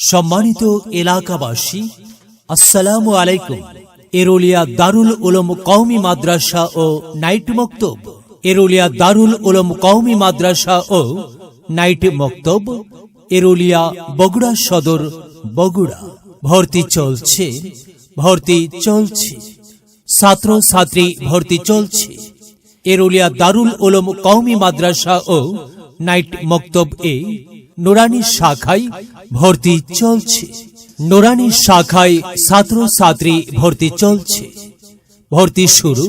সম্মানিত এলাকাবাসী, আসসালামু আলাইকুম। এরুলিয়া দারুল উলুম কওমি মাদ্রাসা ও নাইট মক্তব, এরুলিয়া দারুল উলুম কওমি মাদ্রাসা ও নাইট মক্তব, এরুলিয়া বগুড়া সদর, বগুড়া। ভর্তি চলছে, ছাত্র ছাত্রী ভর্তি চলছে। এরুলিয়া দারুল উলুম কওমি মাদ্রাসা ও নাইট মক্তব এ নুরানি শাখায় ভর্তি চলছে। নুরানি শাখায় ছাত্র ছাত্রী ভর্তি চলছে। ভর্তি শুরু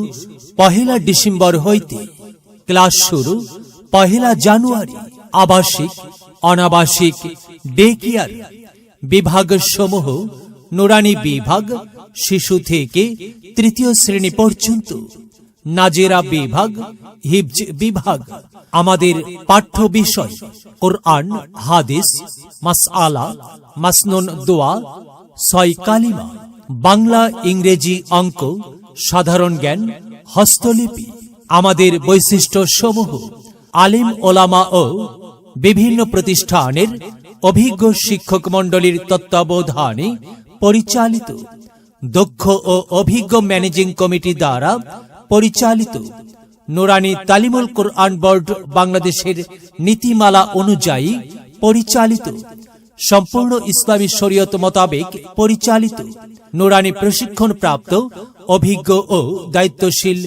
1 ডিসেম্বর হইতে, ক্লাস শুরু 1 জানুয়ারি। আবাসিক অনাবাসিক ডে কেয়ার বিভাগ সমূহ: নুরানি বিভাগ শিশু থেকে 3য় শ্রেণী পর্যন্ত, নাজেরা বিভাগ, হিফজ বিভাগ। আমাদের পাঠ্য বিষয়: কোরআন, হাদিস, মাসআলা, মাসনুন, দোয়া, 6 কালিমা, বাংলা, ইংরেজি, অঙ্ক, সাধারণ জ্ঞান, হস্তলিপি। আমাদের বৈশিষ্ট্য সমূহ: আলিম ওলামা ও বিভিন্ন প্রতিষ্ঠানের অভিজ্ঞ শিক্ষক মণ্ডলীর তত্ত্বাবধানে পরিচালিত, দক্ষ ও অভিজ্ঞ ম্যানেজিং কমিটি দ্বারা পরিচালিত। নুরানি তালিমুল কোরআন বোর্ড বাংলাদেশের নীতিমালা অনুযায়ী পরিচালিত, সম্পূর্ণ ইসলামী শরীয়ত মোতাবেক পরিচালিত। নুরানি প্রশিক্ষণপ্রাপ্ত অভিজ্ঞ ও দায়িত্বশীল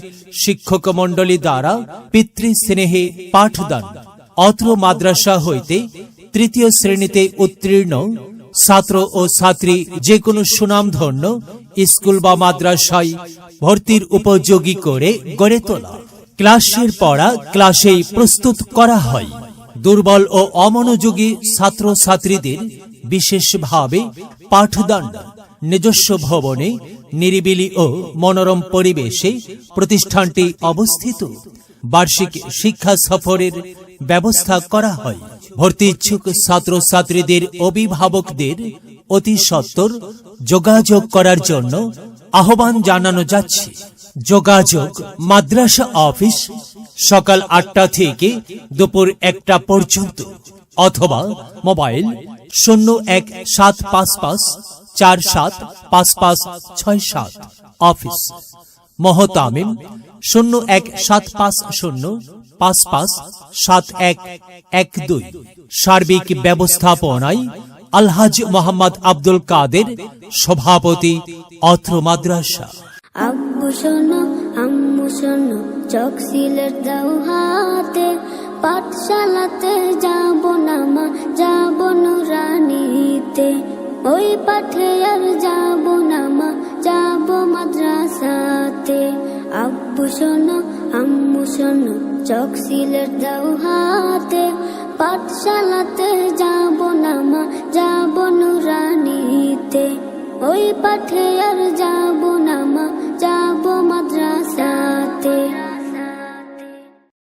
শিক্ষক মণ্ডলী দ্বারা পিতৃস্নেহে পাঠদান। অত্র মাদ্রাসা হইতে 3য় শ্রেণীতে উত্তীর্ণ ছাত্র ও ছাত্রী যে কোনো সুনামধন্য স্কুল বা মাদ্রাসায় ভর্তির উপযোগী করে গড়ে তোলা। ক্লাসের পড়া ক্লাসেই প্রস্তুত করা হয়। দুর্বল ও অমনোযোগী ছাত্র ছাত্রীদের বিশেষভাবে পাঠদান। নিজস্ব ভবনে নিরিবিলি ও মনোরম পরিবেশে প্রতিষ্ঠানটি অবস্থিত। বার্ষিক শিক্ষা সফরের ব্যবস্থা করা হয়। ভর্তি ইচ্ছুক ছাত্র ছাত্রীদের অভিভাবকদের অতি সত্বর যোগাযোগ করার জন্য আহ্বান জানানো যাচ্ছে। যোগাযোগ: মাদ্রাসা অফিস, সকাল 8টা থেকে দুপুর 1টা পর্যন্ত, অথবা মোবাইল 017554755567। অফিস মোহতামিম 017505571112। সার্বিক ব্যবস্থাপনায় আলহাজ মোহাম্মদ আব্দুল কাদের, সভাপতি, অত্র মাদ্রাসা। আব্বু শোনো, আম্মু শোনো, চোখ সিলেট দাও হাতে, পাঠশালাতে যাব না মা, যাব নুরানিতে। ওই পাঠে আর যাব না মা, যাব মাদ্রাসাতে। আব্বু শোনো, আম্মু শোনো, চোখ সিলেট দাও হাতে, পাঠশালাতে যাব না মা, যাব নুরানিতে। ওই পাঠে আর যাব না মা, যাব মাদ্রাসাতে।